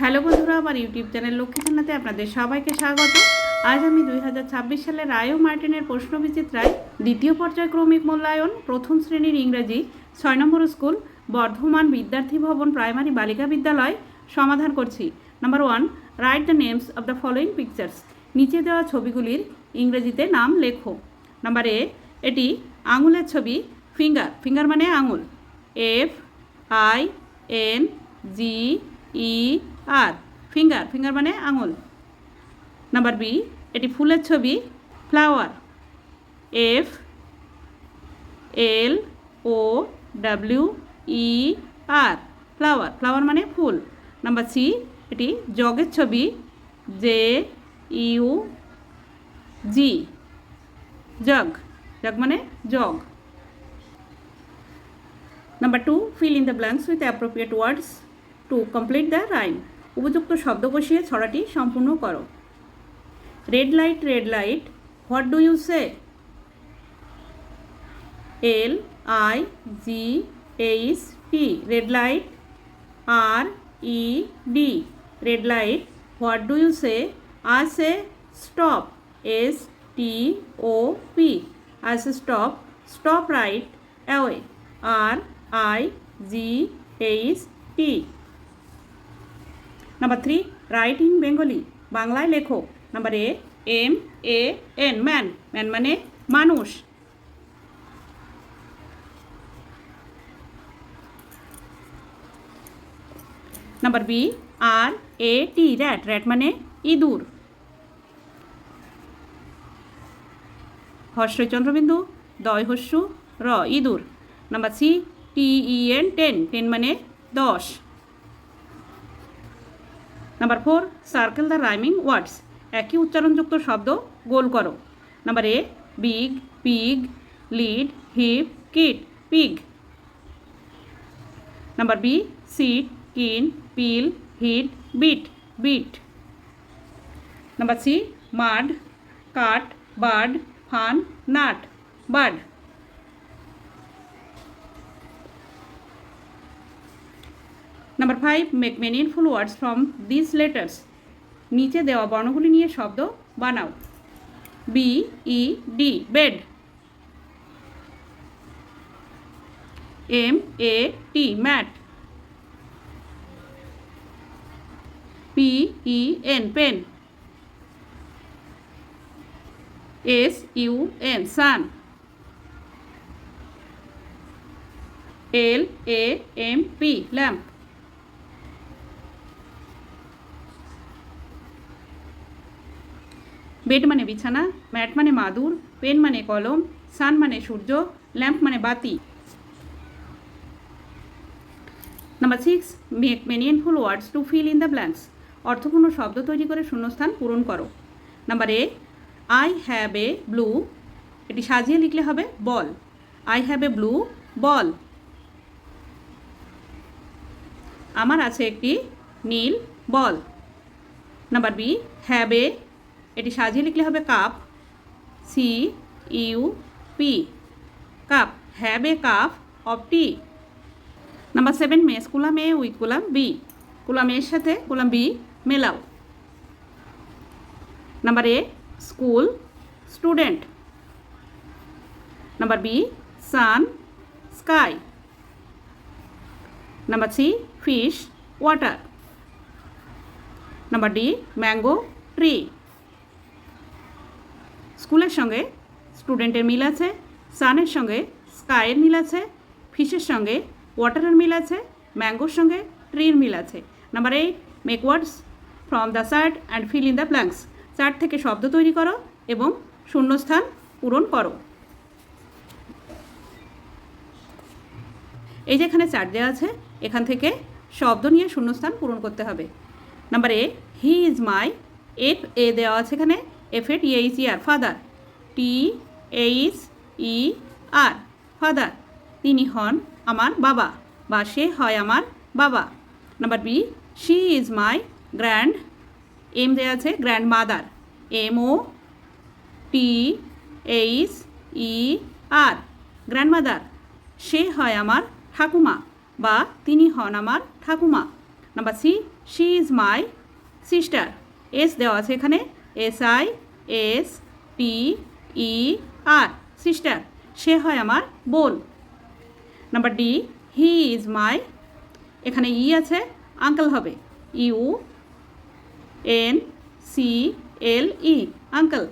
Hello বন্ধুরা, আমার YouTube channel Lakshmi জানাতে আপনাদের সবাইকে স্বাগত। আজ আমি 2026 সালে রায় ও মার্টিনের প্রশ্নবিচিত্রায় দ্বিতীয় পর্যায়ক্রমিক মূল্যায়ন প্রথম শ্রেণীর ইংরেজি 6 নম্বর স্কুল বর্ধমান বিদ্যার্থী ভবন প্রাইমারি বালিকা বিদ্যালয় সমাধান করছি। Number 1, write the names of the following pictures. নিচে দেওয়া ছবিগুলির ইংরেজিতে নাম লেখো। নাম্বার এ, এটি আঙুলের ছবি, ফিঙ্গার, ফিঙ্গার মানে আঙুল, FINGER, ফিঙ্গার, ফিঙ্গার মানে আঙুল। নাম্বার বি, এটি ফুলের ছবি, ফ্লাওয়ার, FLOWER, ফ্লাওয়ার, ফ্লাওয়ার মানে ফুল। নাম্বার সি, এটি জগের ছবি, JUG, জগ, জগ মানে jug. Number 2, fill in the blanks with appropriate words to complete the rhyme. উপযুক্ত শব্দ বসিয়ে ছড়াটি সম্পূর্ণ করো। Red light, what do you say? LIGHT, red light. RED, red light. What do you say? I say stop, STOP, I say stop, stop right away, RIGHT. Number 3, right in Bengali, বাংলায় লেখো। Number A, MAN, man, man মানে মানুষ। Number B, RAT, rat, rat মানে ইঁদুর। হর্ষই চন্দ্রবিন্দু, দয় হস্যু র, ইঁদুর। Number C, TEN, ten মানে 10। Number 4, circle the rhyming words, একই উচ্চারণযুক্ত শব্দ গোল করো। Number A, big, pig, lid, hip, kit, pig. Number B, sit, kin, pill, hit, bit, bit. Number C, mud, cut, bird, fun, nut, bird. Number 5, make meaningful words from this letters. নিচে দেওয়া বর্ণগুলি নিয়ে শব্দ বানাও। BED, bed. MAT, mat. PEN, pen. SUN, sun. LAMP, lamp. Bed মানে বিছানা, mat মানে মাদুর, পেন মানে কলম, সান মানে সূর্য, ল্যাম্প মানে বাতি। Number 6, make meaningful words to fill in the blanks. অর্থপূর্ণ শব্দ তৈরি করে শূন্যস্থান পূরণ করো। Number A, I have a blue, এটি সাজিয়ে লিখলে হবে ball. I have a blue ball. আমার আছে একটি নীল ball. Number B, have a, এটি সাজিয়ে লিখলে হবে cup, CUP, cup. Have a cup of tea. Number 7, match column A with column B, column এর সাথে কুলাম বি মেলাও। Number A, school, student. Number B, sun, sky. Number C, fish, water. Number D, mango, tree. স্কুলের সঙ্গে স্টুডেন্টের মিল আছে, সানের সঙ্গে স্কাইয়ের মিল আছে, ফিশের সঙ্গে ওয়াটারের মিল আছে, ম্যাঙ্গোর সঙ্গে ট্রির মিল আছে। Number 8, make words from the chart and feel in the blanks. Chart থেকে শব্দ তৈরি করো এবং শূন্যস্থান পূরণ করো। এই যে এখানে চার্ট দেওয়া আছে, এখান থেকে শব্দ নিয়ে শূন্যস্থান পূরণ করতে হবে। Number A, he is my, FA দেওয়া আছে এখানে, FATHER, ফাদার, THER, ফাদার। তিনি হন আমার বাবা, বা সে হয় আমার বাবা। Number B, she is my grand, M দেওয়া আছে, grand mother, MOTHER, grand mother. সে হয় আমার ঠাকুমা, বা তিনি হন আমার ঠাকুমা। Number C, she is my sister. S দেওয়া আছে এখানে, SISTER, সিস্টার, সে হয় আমার বোন। Number D, he is my, এখানে ই আছে, আঙ্কেল হবে, UNCLE, আঙ্কেল,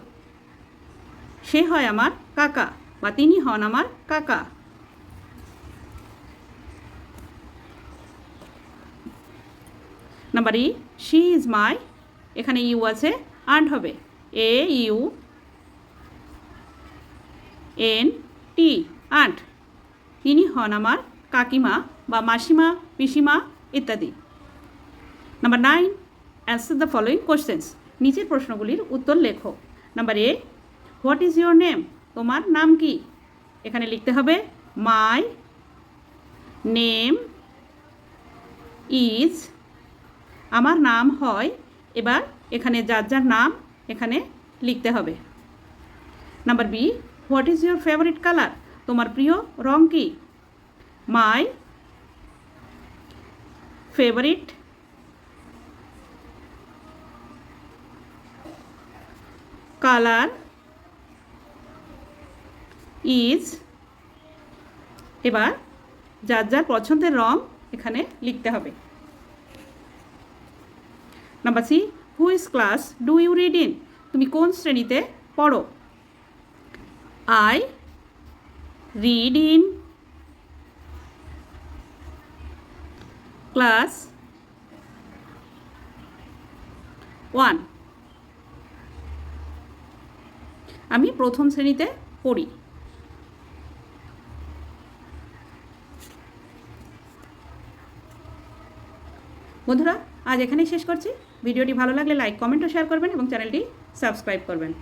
সে হয় আমার কাকা বা তিনি হন আমার কাকা। Number E, she is my, এখানে ইউ আছে, আন্ট হবে, AUNT, আন্ট, তিনি হন আমার কাকিমা বা মাসিমা, পিসিমা ইত্যাদি। Number 9, answer the following questions, নিচের প্রশ্নগুলির উত্তর লেখো। Number A, what is your name, তোমার নাম কি? এখানে লিখতে হবে মাই নেম ইজ, আমার নাম হয়, এবার এখানে যার যার নাম এখানে লিখতে হবে। Number B, what is your favourite colour, তোমার প্রিয় রং কি? মাই ফেভারিট কালার ইজ, এবার যার যার পছন্দের রং এখানে লিখতে হবে। Number C, which class do you read in, তুমি কোন শ্রেণীতে পড়ো? আই রিড ইন ক্লাস 1, আমি প্রথম শ্রেণীতে পড়ি। বন্ধুরা, আজ এখানেই শেষ করছি। ভিডিওটি ভালো লাগলে লাইক, কমেন্ট ও শেয়ার করবেন এবং চ্যানেলটি সাবস্ক্রাইব করবেন।